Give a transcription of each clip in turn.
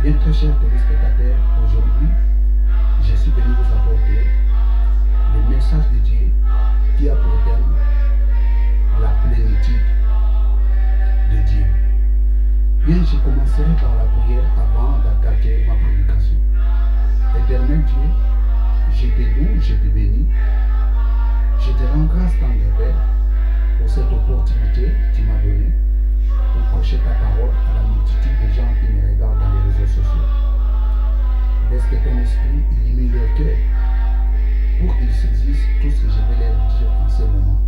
Bien très chers téléspectateurs, aujourd'hui, je suis venu vous apporter le message de Dieu qui a pour thème la plénitude de Dieu. Bien, je commencerai par la prière avant d'attaquer ma prédication. Éternel Dieu, je te loue, je te bénis. Je te rends grâce, tendre Père, pour cette opportunité que tu m'as donnée pour prêcher ta parole à la multitude de gens qui me regardent dans les réseaux sociaux. Laisse que ton esprit illumine leur cœur pour qu'ils saisissent tout ce que je vais leur dire en ce moment.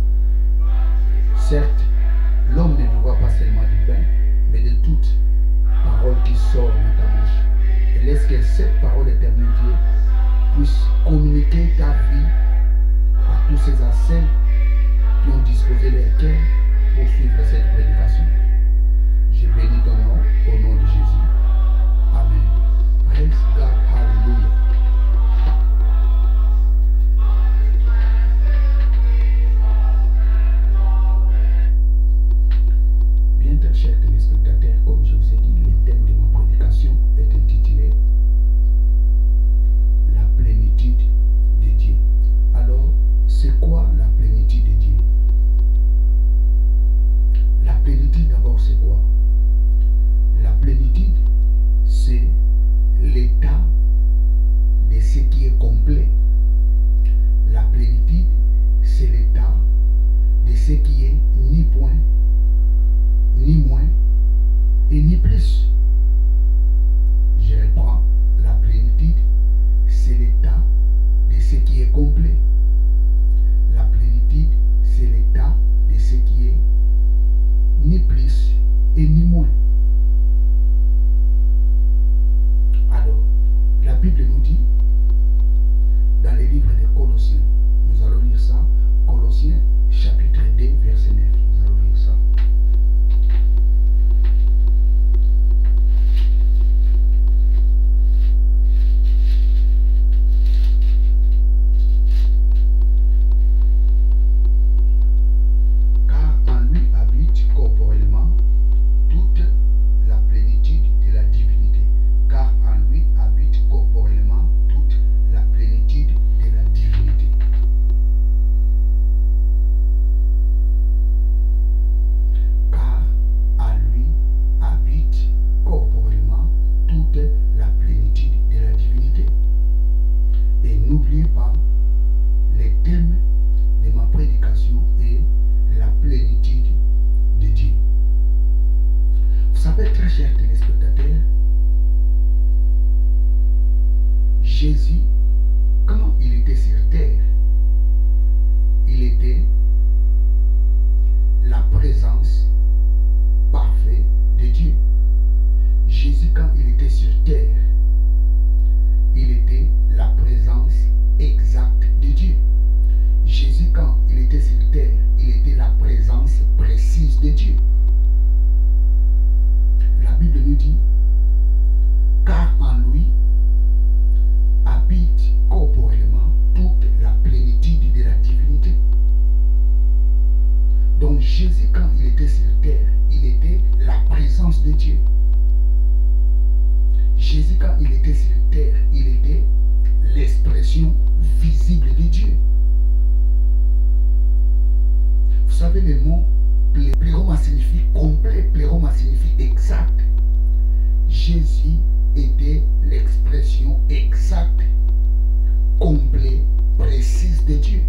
Certes, l'homme ne vivra pas seulement du pain, mais de toute parole qui sort de ta bouche. Et laisse que cette parole éternelle, Dieu, puisse communiquer ta vie à tous ces ancêtres qui ont disposé leur cœur pour suivre cette prédication. Je bénis ton nom au nom de Jésus. Amen. Praise God. Hallelujah. Bien, très chers téléspectateurs, comme je vous ai dit, le thème de ma prédication est intitulé La plénitude de Dieu. Alors, c'est quoi la plénitude de Dieu? La plénitude d'abord, c'est quoi? La plénitude, c'est l'état de ce qui est complet. La plénitude, c'est l'état de ce qui est ni point, ni moins, et ni plus. Je reprends. La plénitude, c'est l'état de ce qui est complet. La plénitude, c'est l'état de ce qui est ni plus et ni moins. Alors, la Bible nous dit, dans le livre de Colossiens, nous allons lire ça, Colossiens chapitre 2, verset 9, nous allons lire ça. Car en lui habite corporellement toute la plénitude de la divinité. Car en lui habite corporellement toute la plénitude de la divinité. Car en lui habite corporellement toute la plénitude de la divinité. Et n'oubliez pas, le thème de ma prédication est la plénitude de Dieu. Vous savez, très chers téléspectateurs, Jésus, quand il était sur terre, il était la présence parfaite de Dieu. Jésus, quand il était sur terre, il était la présence exacte de Dieu. Jésus, quand il était sur terre, il était la présence précise de Dieu. La Bible nous dit, car en lui habite corporellement toute la plénitude de la divinité. Donc Jésus, quand il était sur terre, il était la présence de Dieu. Jésus, quand il était sur terre, il était l'expression visible de Dieu. Vous savez, le mot pléroma signifie complet, pléroma signifie exact. Jésus était l'expression exacte, complète, précise de Dieu.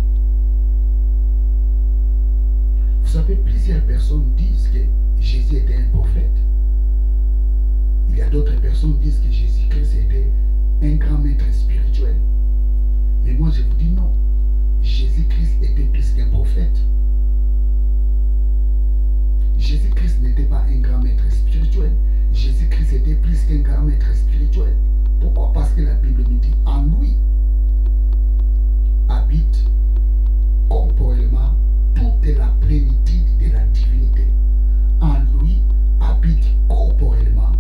Vous savez, plusieurs personnes disent que Jésus était un prophète. Il y a d'autres personnes qui disent que Jésus-Christ était un grand maître spirituel. Mais moi je vous dis non. Jésus-Christ était plus qu'un prophète. Jésus-Christ n'était pas un grand maître spirituel. Jésus-Christ était plus qu'un grand maître spirituel. Pourquoi? Parce que la Bible nous dit, en lui habite corporellement toute la plénitude de la divinité. En lui habite corporellement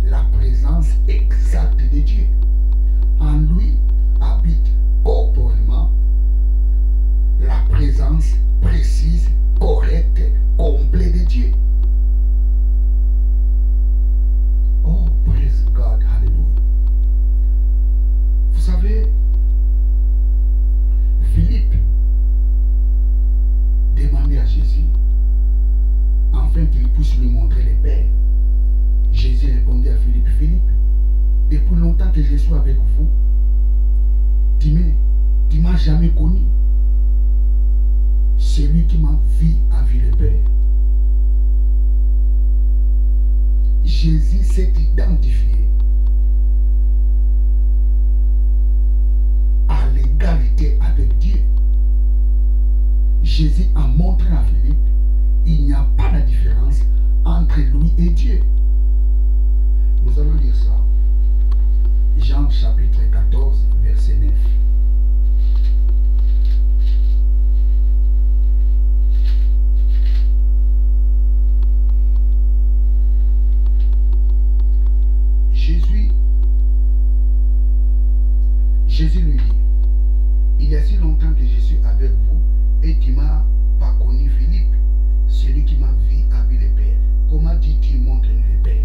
la présence exacte de Dieu. En lui habite corporellement la présence précise, correcte, complète de Dieu. Oh, praise God. longtemps que je suis avec vous, tu ne m'as jamais connu. Celui qui m'a vu a vu le Père. Jésus s'est identifié à l'égalité avec Dieu. Jésus a montré à Philippe, il n'y a pas de différence entre lui et Dieu. Nous allons lire ça. Jean chapitre 14, verset 9. Jésus lui dit, il y a si longtemps que je suis avec vous et tu ne m'as pas connu, Philippe. Celui qui m'a vu a vu le Père. Comment dis-tu, montre-nous le Père?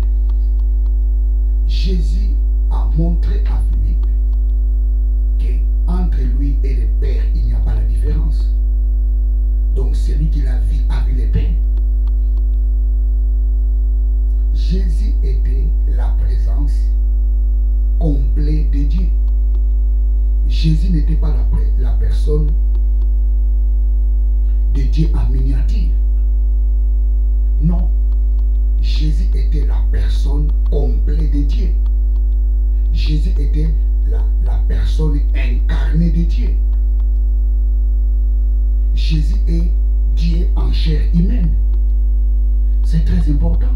Jésus a montré à Philippe qu'entre lui et le Père, il n'y a pas la différence. Donc celui qui l'a vu a vu le Père. Jésus était la présence complète de Dieu. Jésus n'était pas la personne de Dieu en miniature. Non. Jésus était la personne complète de Dieu. Jésus était la personne incarnée de Dieu. Jésus est Dieu en chair humaine. C'est très important.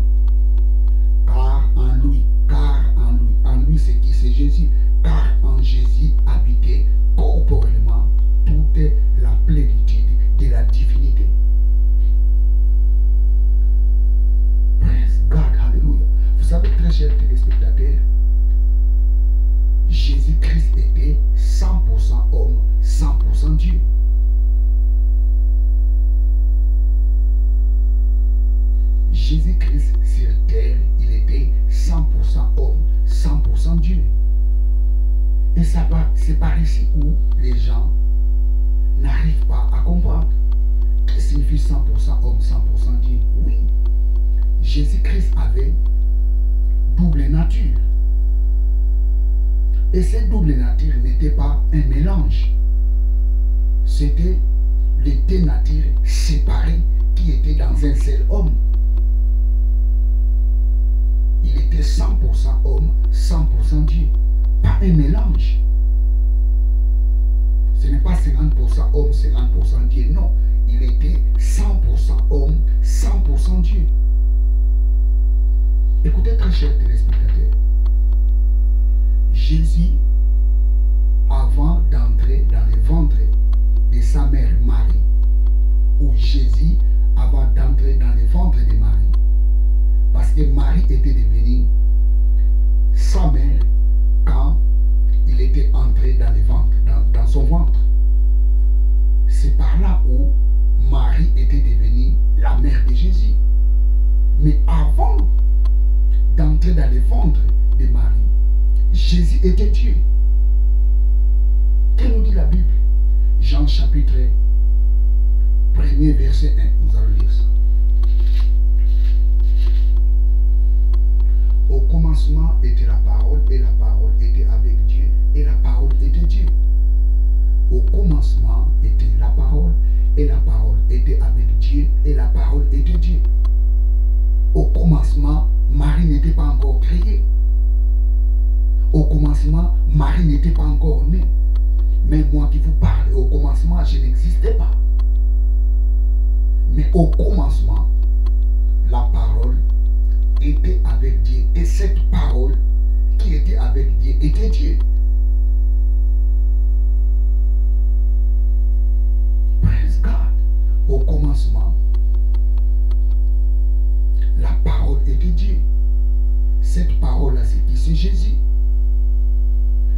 Car en lui c'est qui? C'est Jésus. Car en Jésus habitait corporellement toute la plénitude de la divinité. Praise God, hallelujah. Vous savez, très chers téléspectateurs, Jésus-Christ était 100% homme, 100% Dieu. Jésus-Christ sur terre, il était 100% homme, 100% Dieu. Et c'est par ici où les gens n'arrivent pas à comprendre. Qu'est-ce que signifie 100% homme, 100% Dieu? Oui, Jésus-Christ avait double nature. Et cette double nature n'était pas un mélange. C'était les deux natures séparées qui étaient dans un seul homme. Il était 100% homme, 100% Dieu. Pas un mélange. Ce n'est pas 50% homme, 50% Dieu. Non, il était 100% homme, 100% Dieu. Écoutez, très chers téléspectateurs. Jésus, avant d'entrer dans le ventre de sa mère Marie, ou Jésus, avant d'entrer dans le ventre de Marie, parce que Marie était devenue sa mère quand il était entré dans le ventre, dans son ventre. C'est par là où Marie était devenue la mère de Jésus. Mais avant d'entrer dans le ventre de Marie, Jésus était Dieu. Que nous dit la Bible? Jean chapitre 1er verset 1. Nous allons lire ça. Au commencement était la parole, et la parole était avec Dieu, et la parole était Dieu. Au commencement était la parole, et la parole était avec Dieu, et la parole était Dieu. Au commencement, Marie n'était pas encore créée. Au commencement, Marie n'était pas encore née. Mais moi qui vous parle, au commencement, je n'existais pas. Mais au commencement, la parole était avec Dieu. Et cette parole qui était avec Dieu était Dieu. Praise God. Au commencement, la parole était Dieu. Cette parole-là, c'est qui? C'est Jésus.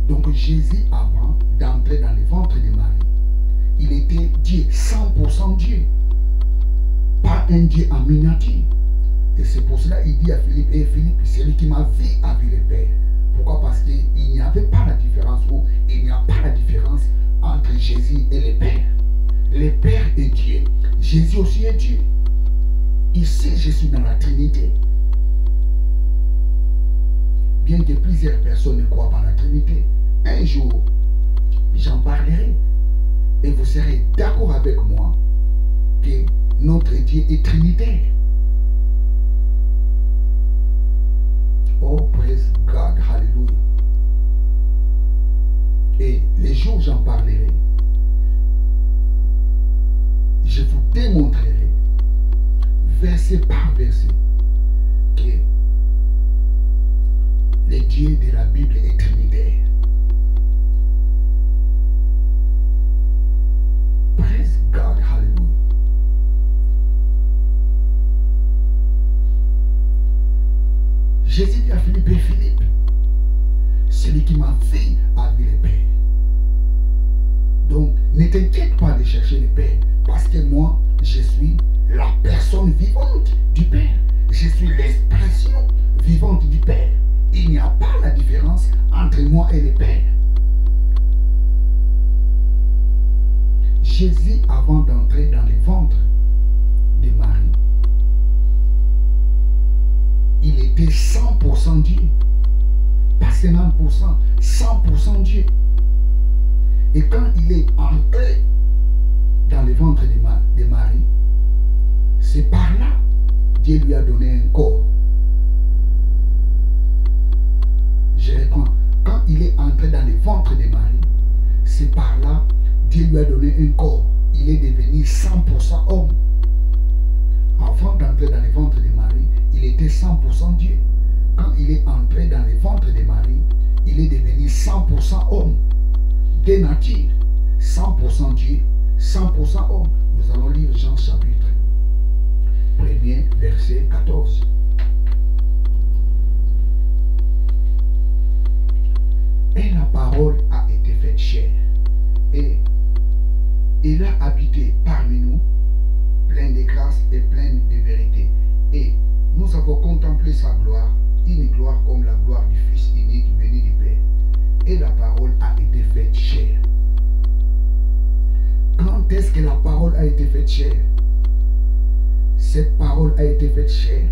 Donc Jésus, avant d'entrer dans le ventre de Marie, il était Dieu, 100% Dieu. Pas un Dieu en miniature. Et c'est pour cela qu'il dit à Philippe, et Philippe, celui qui m'a vu a vu le Père. Pourquoi? Parce qu'il n'y avait pas la différence, ou il n'y a pas la différence entre Jésus et le Père. Le Père est Dieu. Jésus aussi est Dieu. Ici, je suis dans la Trinité. bien que plusieurs personnes ne croient pas à la Trinité, un jour, j'en parlerai et vous serez d'accord avec moi que notre Dieu est trinitaire. Oh, praise God, hallelujah. Et les jours où j'en parlerai, je vous démontrerai, verset par verset, que le Dieu de la Bible est trinitaire. Praise God, hallelujah. Jésus dit à Philippe, et Philippe, celui qui m'a vu a vu le Père. Donc, ne t'inquiète pas de chercher le Père, parce que moi, je suis la personne vivante du Père. Je suis l'expression vivante du Père. Il n'y a pas la différence entre moi et le Père. Jésus, avant d'entrer dans le ventre de Marie, il était 100% Dieu. Pas 50%, 100% Dieu. Et quand il est entré dans le ventre de Marie, c'est par là Dieu lui a donné un corps. Je reprends. Quand il est entré dans le ventre de Marie, c'est par là Dieu lui a donné un corps. Il est devenu 100% homme. Avant d'entrer dans le ventre de Marie, il était 100% Dieu. Quand il est entré dans le ventre de Marie, il est devenu 100% homme. De nature, 100% Dieu, 100% homme. Nous allons lire Jean chapitre 1er, verset 14. Et la parole a été faite chair, et il a habité parmi nous, plein de grâce et plein de vérité. Et nous avons contemplé sa gloire, une gloire comme la gloire du Fils unique venu du Père. Et la parole a été faite chair. Quand est-ce que la parole a été faite chair? Cette parole a été faite chair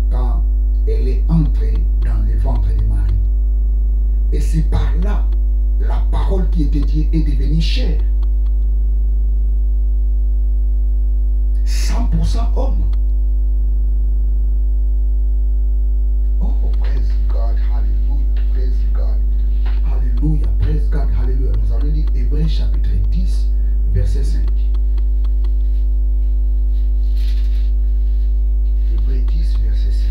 quand elle est entrée dans le ventre de Marie. Et c'est par là, la parole qui était Dieu est devenue chair. 100% homme. Oh, praise God, hallelujah, praise God, hallelujah, praise God, hallelujah. Nous allons lire Hébreux chapitre 10, verset 5. Hébreux 10, verset 5.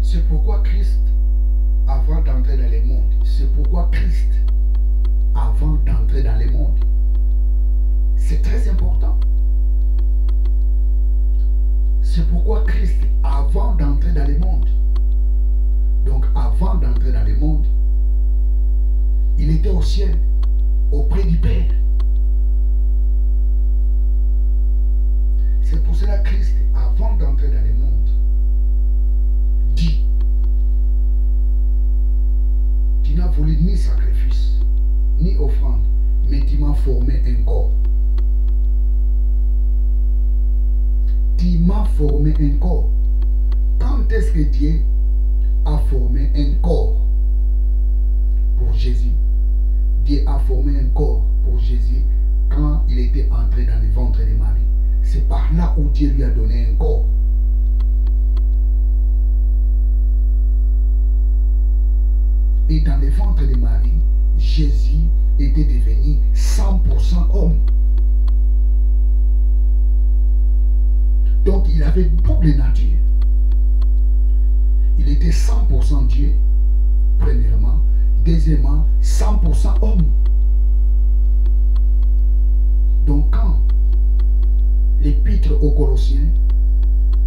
C'est pourquoi Christ, avant d'entrer dans le monde, c'est pourquoi Christ, avant d'entrer dans le monde, c'est très important. C'est pourquoi Christ, avant d'entrer dans le monde, donc avant d'entrer dans le monde, il était au ciel, auprès du Père. C'est pour cela que Christ, avant d'entrer dans le monde, dit, tu n'as voulu ni sacrifice, ni offrande, mais tu m'as formé un corps. Tu m'as formé un corps. Quand est-ce que Dieu a formé un corps pour Jésus? Dieu a formé un corps pour Jésus quand il était entré dans le ventre de Marie. C'est par là où Dieu lui a donné un corps. Et dans le ventre de Marie, Jésus était devenu 100% homme. Donc il avait double nature. Il était 100% Dieu, premièrement. Deuxièmement, 100% homme. Donc quand l'épître aux Colossiens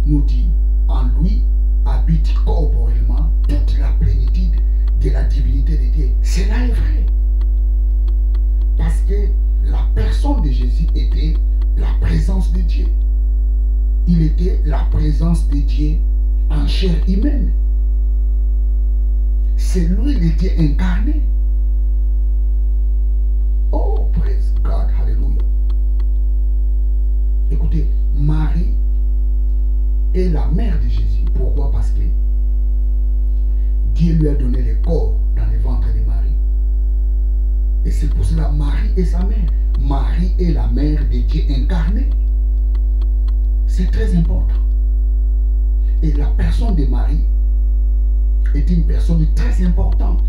nous dit, en lui habite corporellement toute la plénitude de la divinité de Dieu. Cela est vrai. Parce que la personne de Jésus était la présence de Dieu. Il était la présence de Dieu en chair humaine. C'est lui le Dieu incarné. Oh, praise God, hallelujah. Écoutez, Marie est la mère de Jésus. Pourquoi? Parce que Dieu lui a donné le corps dans le ventre de Marie. Et c'est pour cela Marie est sa mère. Marie est la mère de Dieu incarné. C'est très important. Et la personne de Marie est une personne très importante.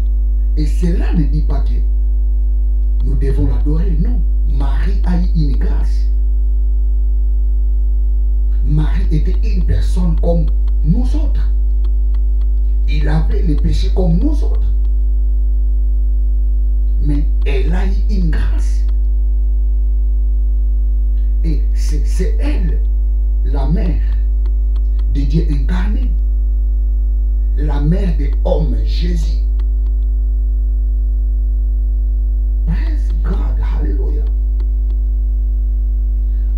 Et cela ne dit pas que nous devons l'adorer. Non. Marie a eu une grâce. Marie était une personne comme nous autres. Il avait les péchés comme nous autres. Mais elle a eu une grâce. Et c'est elle, la mère de Dieu incarné. La mère de l'homme Jésus. Praise God, hallelujah.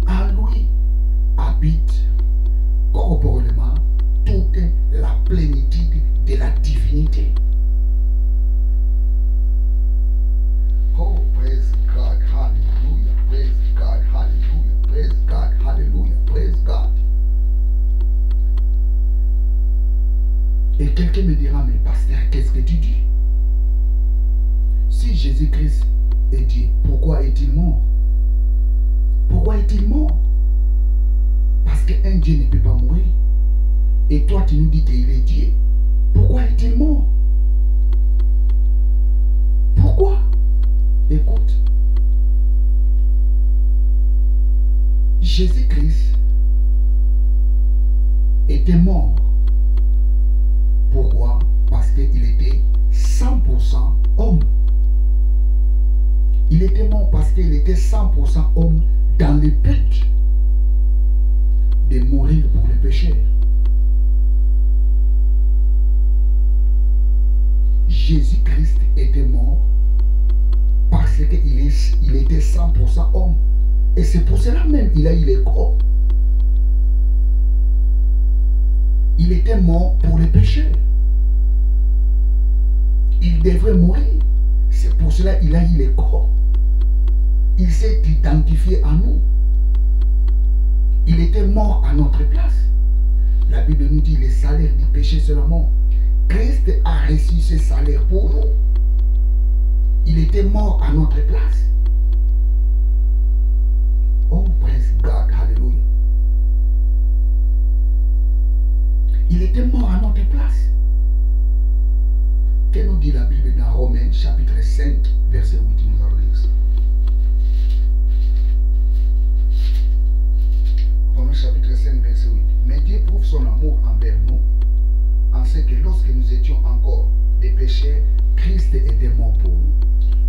En lui habite corporellement toute la plénitude de la divinité. Oh, praise God, hallelujah, praise God, hallelujah, praise God, hallelujah, praise God. Et quelqu'un me dira, mais pasteur, qu'est-ce que tu dis? Si Jésus-Christ est Dieu, pourquoi est-il mort? Pourquoi est-il mort? Parce qu'un Dieu ne peut pas mourir. Et toi, tu nous dis qu'il est Dieu. Pourquoi est-il mort? Pourquoi? Écoute. Jésus-Christ était mort. Pourquoi? Parce qu'il était 100% homme. Il était mort parce qu'il était 100% homme dans le but de mourir pour les pécheurs. Jésus-Christ était mort parce qu'il était 100% homme. Et c'est pour cela même qu'il a eu le corps. Il était mort pour les pécheurs. Il devrait mourir. C'est pour cela qu'il a eu le corps. Il s'est identifié à nous. Il était mort à notre place. La Bible nous dit le salaire du péché c'est la mort. Christ a reçu ce salaire pour nous. Il était mort à notre place. Oh, praise God, hallelujah. Il était mort à notre place. Que nous dit la Bible dans Romains chapitre 5, verset 8, nous allons lire ça. Romains chapitre 5, verset 8. Mais Dieu prouve son amour envers nous, en ce que lorsque nous étions encore des pécheurs, Christ était mort pour nous.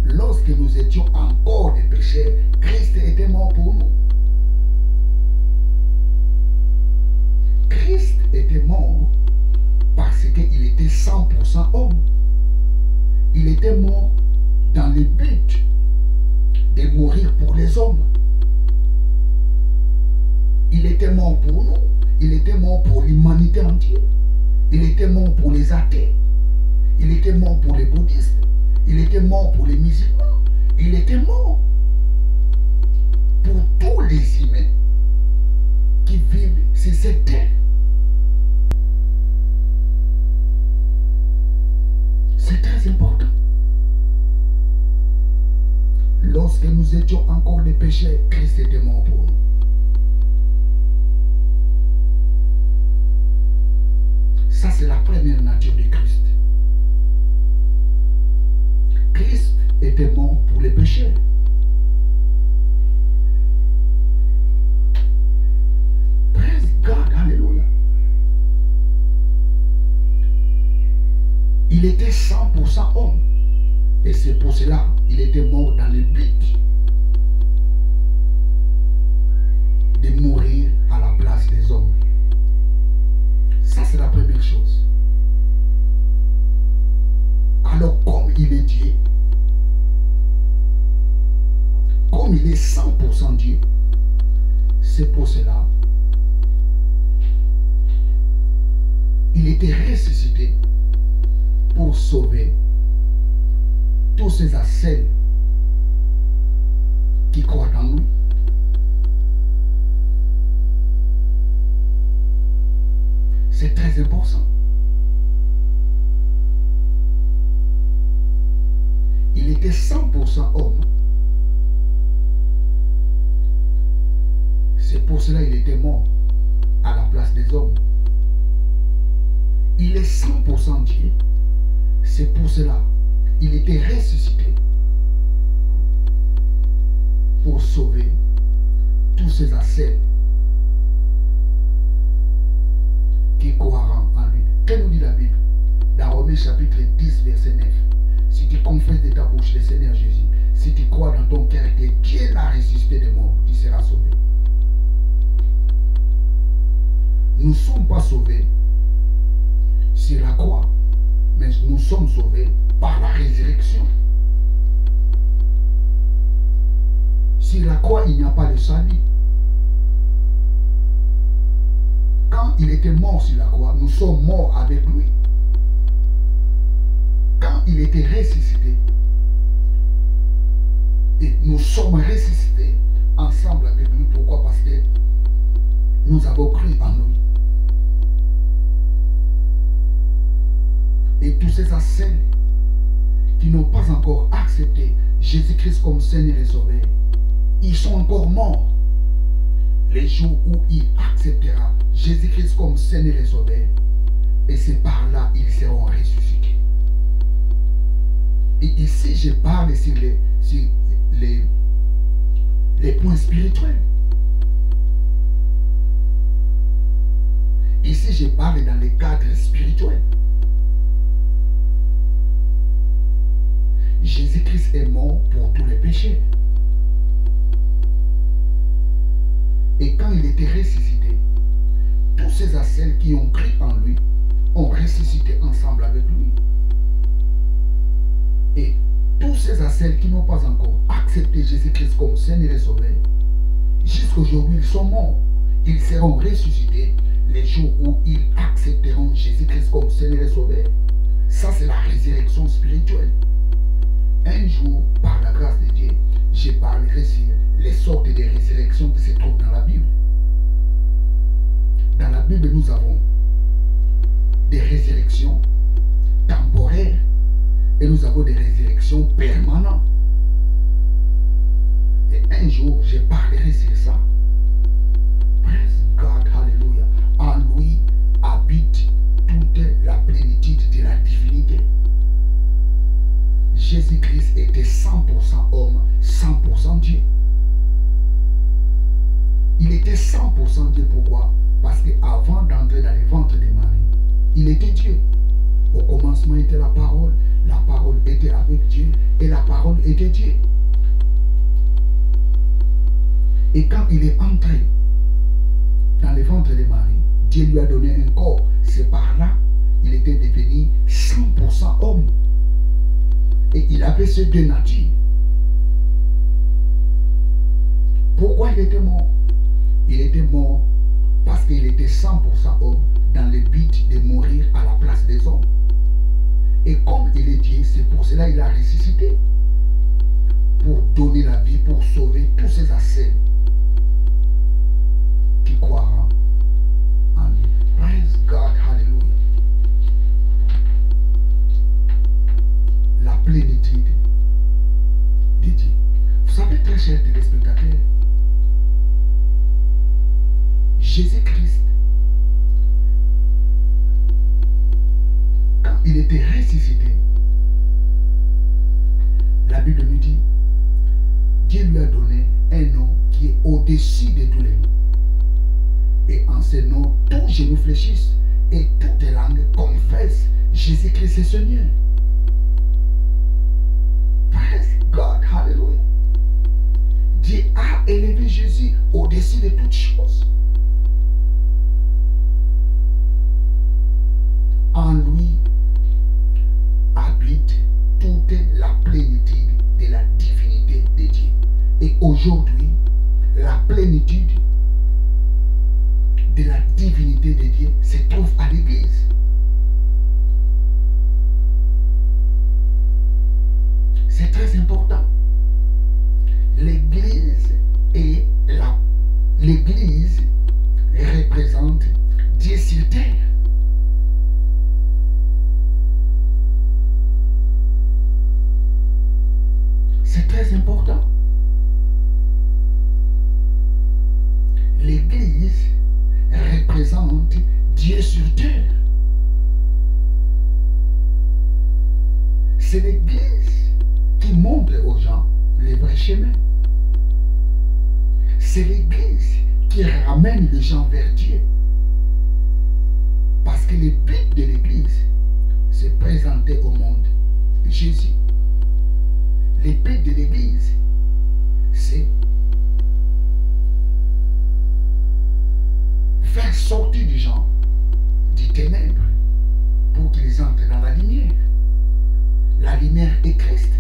Lorsque nous étions encore des pécheurs, Christ était mort pour nous. Christ était mort parce qu'il était 100% homme. Il était mort dans le but de mourir pour les hommes. Il était mort pour nous. Il était mort pour l'humanité entière. Il était mort pour les athées. Il était mort pour les bouddhistes. Il était mort pour les musulmans. Il était mort pour tous les humains qui vivent sur cette terre. C'est très important. Lorsque nous étions encore des pécheurs, Christ était mort pour nous. Ça, c'est la première nature de Christ. Christ était mort pour les pécheurs. Praise God, hallelujah. Il était 100% homme. Et c'est pour cela qu'il était mort dans le but de mourir à la place des hommes. Ça, c'est la première chose. Alors, comme il est Dieu, comme il est 100% Dieu, c'est pour cela il était ressuscité pour sauver tous ces ascètes qui croient en lui. très important. Il était 100% homme. C'est pour cela qu'il était mort à la place des hommes. Il est 100% Dieu. C'est pour cela qu'il était ressuscité pour sauver tous ces ascètes qui croiront en lui. Que nous dit la Bible? Dans Romains chapitre 10, verset 9. Si tu confesses de ta bouche le Seigneur Jésus, si tu crois dans ton cœur que Dieu l'a ressuscité des morts, tu seras sauvé. Nous ne sommes pas sauvés sur la croix, mais nous sommes sauvés par la résurrection. Sur la croix, il n'y a pas de salut. Quand il était mort sur la croix, nous sommes morts avec lui. Quand il était ressuscité, et nous sommes ressuscités ensemble avec lui. Pourquoi? Parce que nous avons cru en lui. Et tous ces ascètes qui n'ont pas encore accepté Jésus-Christ comme Seigneur et Sauveur, ils sont encore morts. Les jours où il acceptera Jésus-Christ comme Seigneur et Sauveur, et c'est par là ils seront ressuscités. Et ici, je parle sur les points spirituels. Ici, je parle dans les cadres spirituels. Jésus-Christ est mort pour tous les péchés. Et quand il était ressuscité, tous ces ascètes qui ont cru en lui ont ressuscité ensemble avec lui. Et tous ces ascètes qui n'ont pas encore accepté Jésus-Christ comme Seigneur et Sauveur, jusqu'aujourd'hui, ils sont morts. Ils seront ressuscités les jours où ils accepteront Jésus-Christ comme Seigneur et Sauveur. Ça, c'est la résurrection spirituelle. Un jour, par la grâce de Dieu, je parlerai sur les sortes de résurrections qui se trouvent dans la Bible. Dans la Bible, nous avons des résurrections temporaires et nous avons des résurrections permanentes. Et un jour, je parlerai sur ça. Praise God, hallelujah. En lui habite toute la plénitude de la divinité. Jésus-Christ était 100% homme, 100% Dieu. Il était 100% Dieu. Pourquoi? Parce qu'avant d'entrer dans le ventre de Marie, il était Dieu. Au commencement était la parole était avec Dieu, et la parole était Dieu. Et quand il est entré dans le ventre de Marie, Dieu lui a donné un corps. C'est par là il était devenu 100% homme. Et il avait ces deux natures. Pourquoi il était mort? Il était mort parce qu'il était 100% homme dans le but de mourir à la place des hommes. Et comme il est Dieu, c'est pour cela qu'il a ressuscité. Pour donner la vie, pour sauver tous ces ascètes qui croiront en lui. Praise God, hallelujah. La plénitude de Dieu. Vous savez, très chers téléspectateurs, Jésus-Christ, quand il était ressuscité, la Bible nous dit, Dieu lui a donné un nom qui est au-dessus de tous les noms. Et en ce nom, tous genoux fléchissent et toutes les langues confessent Jésus-Christ est Seigneur. Praise God, hallelujah. Dieu a élevé Jésus au-dessus de toutes choses. En lui habite toute la plénitude de la divinité de Dieu. Et aujourd'hui, la plénitude de la divinité de Dieu se trouve à l'Église. C'est très important. L'Église l'Église représente Dieu sur terre. C'est très important. L'Église représente Dieu sur terre. C'est l'Église qui montre aux gens les vrais chemins. C'est l'Église qui ramène les gens vers Dieu. Parce que le but de l'Église, c'est présenter au monde Jésus. Le but de l'Église, c'est faire sortir les gens du ténèbre pour qu'ils entrent dans la lumière. La lumière est Christ.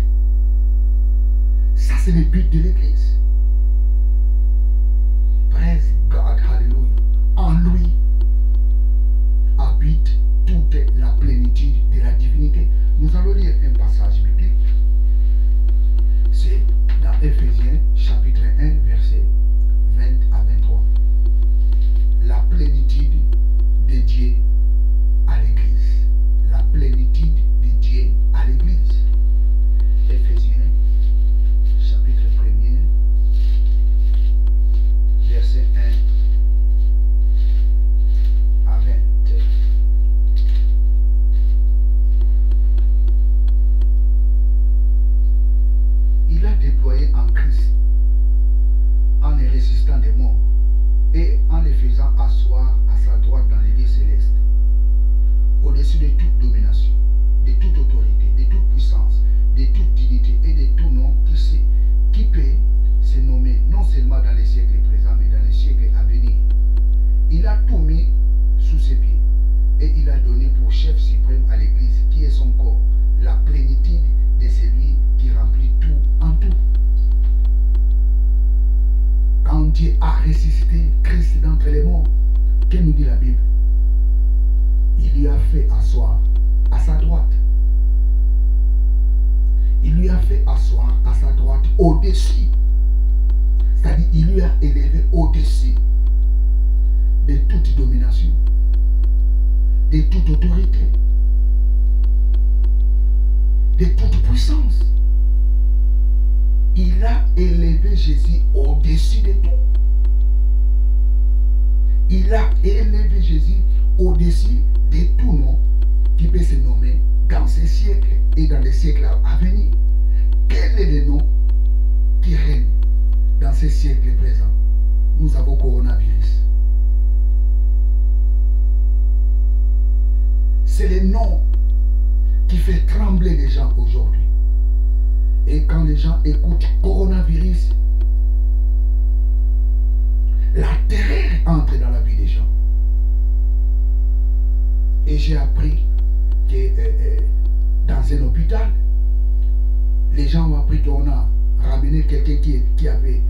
Ça, c'est le but de l'Église. Praise God, hallelujah. En lui habite toute la plénitude de la divinité. Nous allons lire un passage biblique. C'est dans Éphésiens chapitre 1, verset 20 à 23. La plénitude de Dieu à l'Église. La plénitude de Dieu à l'Église. Éphésiens chapitre 1er, verset 1 à 20. Il a déployé en Christ, en les résistant des morts et en les faisant asseoir à sa droite dans les lieux célestes, au-dessus de toute domination, de toute autorité, de toute puissance, de toute dignité et de tout nom qui peut se nommer non seulement dans les siècles présents, mais dans les siècles à venir. Il a tout mis sous ses pieds et il a donné pour chef suprême à l'Église, qui est son corps, la plénitude de celui qui remplit tout en tout. Quand Dieu a ressuscité Christ d'entre les morts, que nous dit la Bible? Il lui a fait asseoir à sa droite. Il lui a fait asseoir à sa droite au-dessus. C'est-à-dire, il lui a élevé au-dessus de toute domination, de toute autorité, de toute puissance. Il a élevé Jésus au-dessus de tout. Il a élevé Jésus au-dessus de tout nom qui peut se nommer dans ces siècles et dans les siècles à venir. Quel est le nom qui règne dans ces siècles présents? Nous avons coronavirus. C'est le nom qui fait trembler les gens aujourd'hui. Et quand les gens écoutent coronavirus, la terreur entre dans la vie des gens. Et j'ai appris que dans un hôpital, les gens ont appris qu'on a ramené quelqu'un qui avait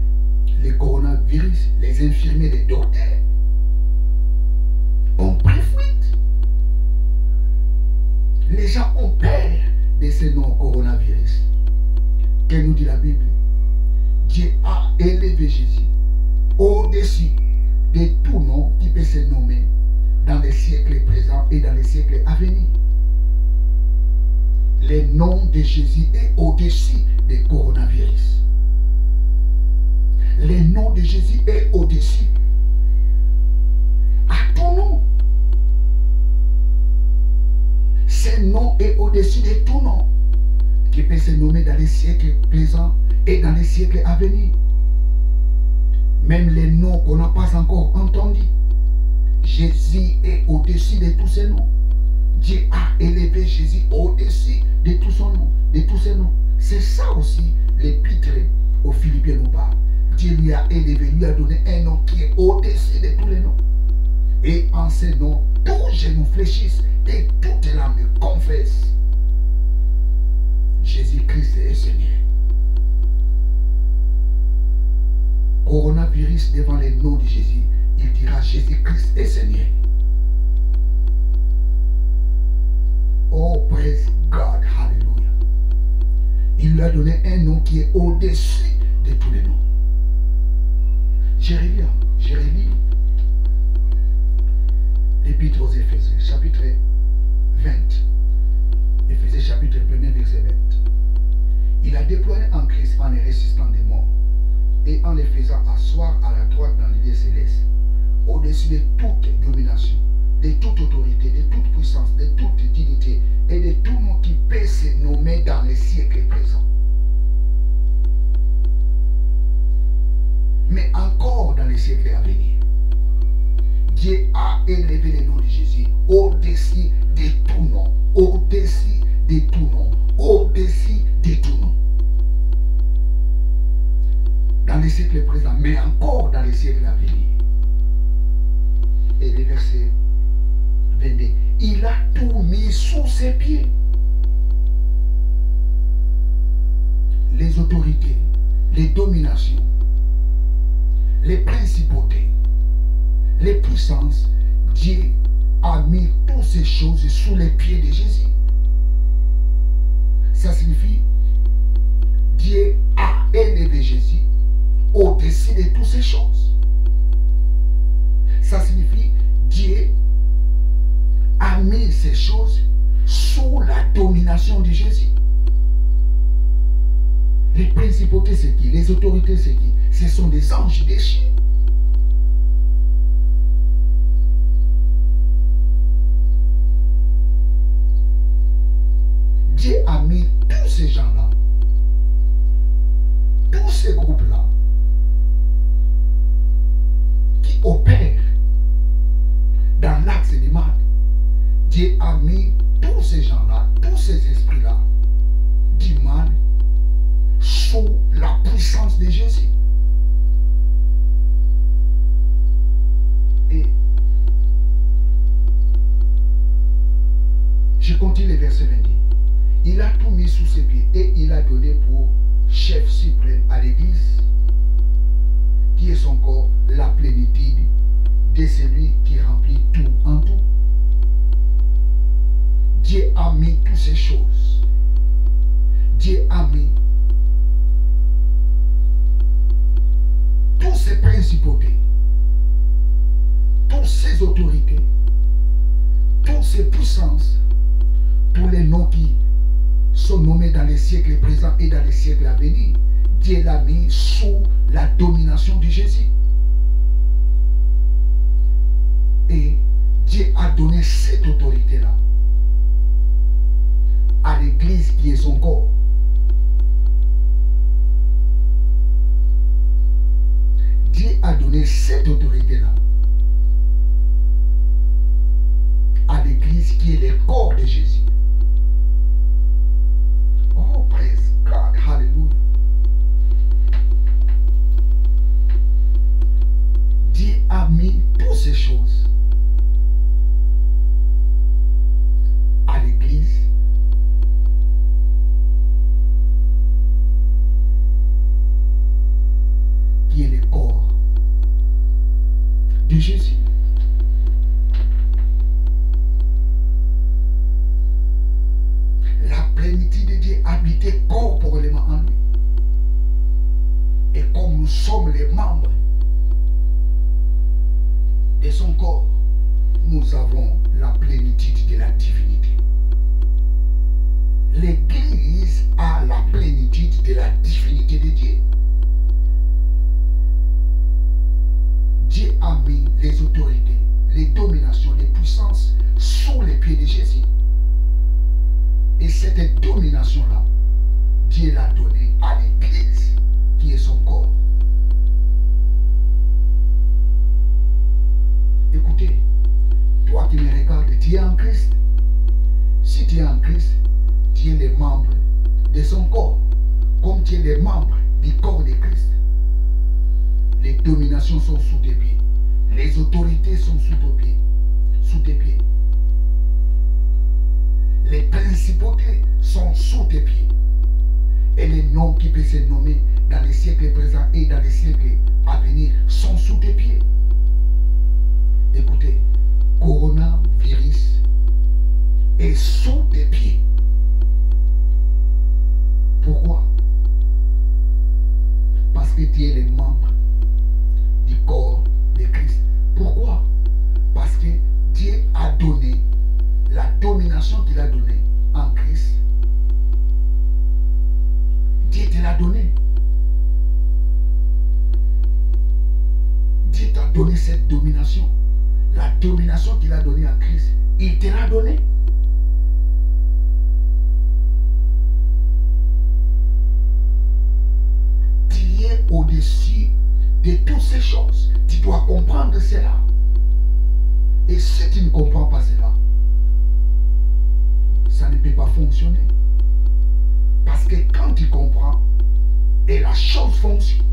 le coronavirus. Les infirmiers, les docteurs ont pris fuite. Les gens ont peur de ce nom coronavirus. Que nous dit la Bible? Dieu a élevé Jésus au-dessus de tout nom qui peut se nommer dans les siècles présents et dans les siècles à venir. Le nom de Jésus est au-dessus des coronavirus. Le nom de Jésus est au-dessus à tout nom. Ce nom est au-dessus de tout nom qui peut se nommer dans les siècles présents et dans les siècles à venir. Même les noms qu'on n'a pas encore entendus. Jésus est au-dessus de tous ces noms. Dieu a élevé Jésus au-dessus de tout son nom, de tous ces noms. C'est ça aussi l'épître aux Philippiens nous parle. Dieu lui a élevé, lui a donné un nom qui est au-dessus de tous les noms. Et en ces noms, tous genoux fléchissent et toute langue confesse. Jésus-Christ est Seigneur. Coronavirus devant les noms de Jésus, il dira Jésus-Christ est Seigneur. Oh, praise God, hallelujah. Il lui a donné un nom qui est au-dessus de tous les noms. Jérémie, l'épître aux Éphésiens, chapitre 20. Éphésiens chapitre 1er, verset 20. Il a déployé en Christ en les ressuscitant des morts et en les faisant asseoir à la droite dans les lieux célestes, au-dessus de toute domination, de toute autorité, de toute puissance, de toute dignité et de tout nom qui peut se nommer dans les siècles présents. Mais encore dans les siècles à venir, Dieu a élevé le nom de Jésus au-dessus de tout nom, au-dessus de tout nom, au-dessus de tout nom. Dans les siècles présents, mais encore dans les siècles à venir. Et le verset 22, il a tout mis sous ses pieds. Les autorités, les dominations, les principautés, les puissances, Dieu a mis toutes ces choses sous les pieds de Jésus. Ça signifie Dieu a élevé Jésus au-dessus de toutes ces choses. Ça signifie Dieu a mis ces choses sous la domination de Jésus. Les principautés, c'est qui? Les autorités, c'est qui? Ce sont des anges déchus. Dieu a mis tous ces gens-là, tous ces groupes-là, qui opèrent dans l'axe du mal. Dieu a mis tous ces gens-là, tous ces esprits-là, du mal, sous la puissance de Jésus. Et je continue le verset 22. Il a tout mis sous ses pieds et il a donné pour chef suprême à l'Église, qui est son corps, la plénitude de celui qui remplit tout en tout. Dieu a mis toutes ces choses. Dieu a mis toutes ces principautés, toutes ces autorités, toutes ces puissances, tous les noms qui sont nommés dans les siècles présents et dans les siècles à venir. Dieu l'a mis sous la domination de Jésus. Et Dieu a donné cette autorité-là à l'Église qui est son corps. Dieu a donné cette autorité-là à l'Église qui est le corps de Jésus. Oh, praise God, hallelujah. Dieu a mis toutes ces choses à l'Église qui est le corps de Jésus. La plénitude de Dieu habitait corporellement en lui. Et comme nous sommes les membres de son corps, nous avons la plénitude de la divinité. L'Église a la plénitude de la divinité de Dieu. Dieu a mis les autorités, les dominations, les puissances sous les pieds de Jésus. Et cette domination-là, Dieu l'a donnée à l'Église, qui est son corps. Écoutez, toi qui me regardes, tu es en Christ. Si tu es en Christ, tu es le membre de son corps, comme tu es le membre du corps de Christ. Les dominations sont sous tes pieds. Les autorités sont sous tes pieds. Sous tes pieds. Les principautés sont sous tes pieds. Et les noms qui peuvent se nommer dans les siècles présents et dans les siècles à venir sont sous tes pieds. Écoutez, coronavirus est sous tes pieds. Pourquoi? Parce que tu es le membre du corps de Christ. Pourquoi? Parce que Dieu a donné la domination qu'il a donnée en Christ donné cette domination. La domination qu'il a donnée à Christ, il te l'a donnée. Tu es au-dessus de toutes ces choses. Tu dois comprendre cela. Et si tu ne comprends pas cela, ça ne peut pas fonctionner. Parce que quand tu comprends, et la chose fonctionne.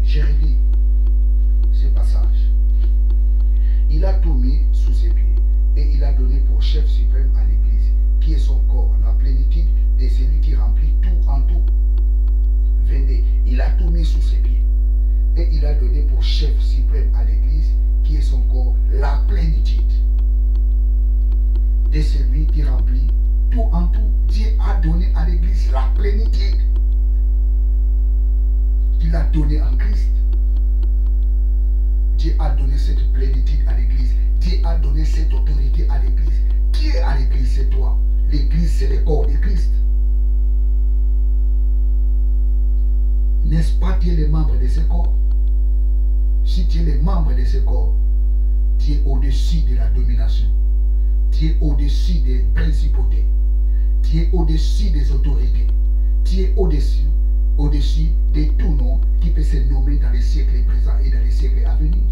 Jérémie, ce passage, il a tout mis sous ses pieds et il a donné pour chef suprême à l'Église, qui est son corps, la plénitude de celui qui remplit tout en tout. 22. Il a tout mis sous ses pieds et il a donné pour chef suprême à l'Église, qui est son corps, la plénitude de celui qui remplit tout en tout. Dieu a donné à l'Église la plénitude qu'il a donnée en Christ. Dieu a donné cette plénitude à l'Église. Dieu a donné cette autorité à l'Église. Qui est à l'Église? C'est toi. L'Église, c'est le corps de Christ. N'est-ce pas, tu es le membre de ce corps? Si tu es le membre de ce corps, tu es au-dessus de la domination. Tu es au-dessus des principautés. Tu es au-dessus des autorités. Tu es au-dessus de tout nom qui peut se nommer dans les siècles présents et dans les siècles à venir.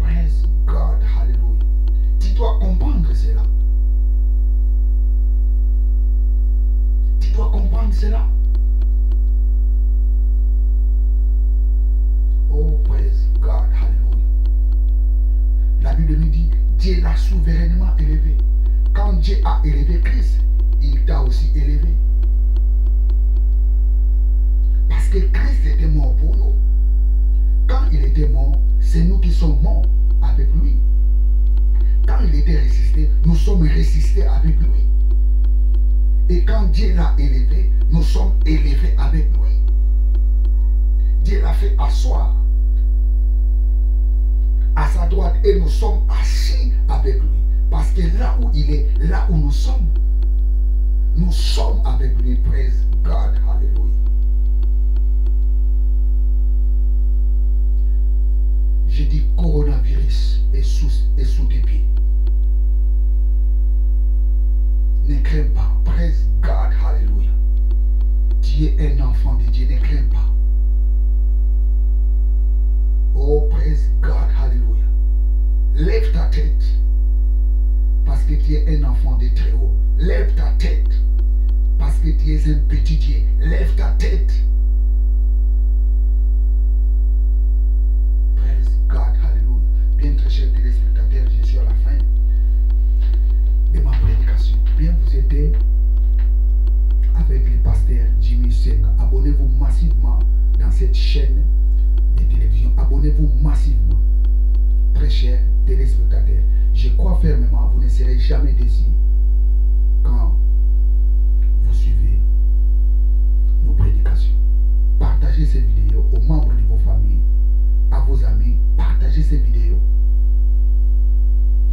Praise God, hallelujah. Tu dois comprendre cela. Tu dois comprendre cela. Oh, praise God, hallelujah. La Bible nous dit, Dieu l'a souverainement élevé. Quand Dieu a élevé Christ, il t'a aussi élevé. Parce que Christ était mort pour nous. Quand il était mort, c'est nous qui sommes morts avec lui. Quand il était ressuscité, nous sommes ressuscités avec lui. Et quand Dieu l'a élevé, nous sommes élevés avec lui. Dieu l'a fait asseoir à sa droite et nous sommes assis avec lui. Parce que là où il est, là où nous sommes avec lui. Praise God, hallelujah. J'ai dit coronavirus est sous tes pieds. Ne crains pas. Praise God, hallelujah. Tu es un enfant de Dieu, ne crains pas. Oh, praise God, hallelujah. Lève ta tête. Parce que tu es un enfant de très haut. Lève ta tête. Parce que tu es un petit Dieu. Lève ta tête. Praise God, hallelujah. Bien, très chers téléspectateurs, je suis à la fin de ma prédication. Bien, vous étiez avec le pasteur Jimmy Senga. Abonnez-vous massivement dans cette chaîne de télévision. Abonnez-vous massivement. Très chers téléspectateurs, je crois fermement, vous ne serez jamais déçus quand vous suivez nos prédications. Partagez ces vidéos aux membres de vos familles, à vos amis. Partagez ces vidéos.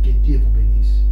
Que Dieu vous bénisse.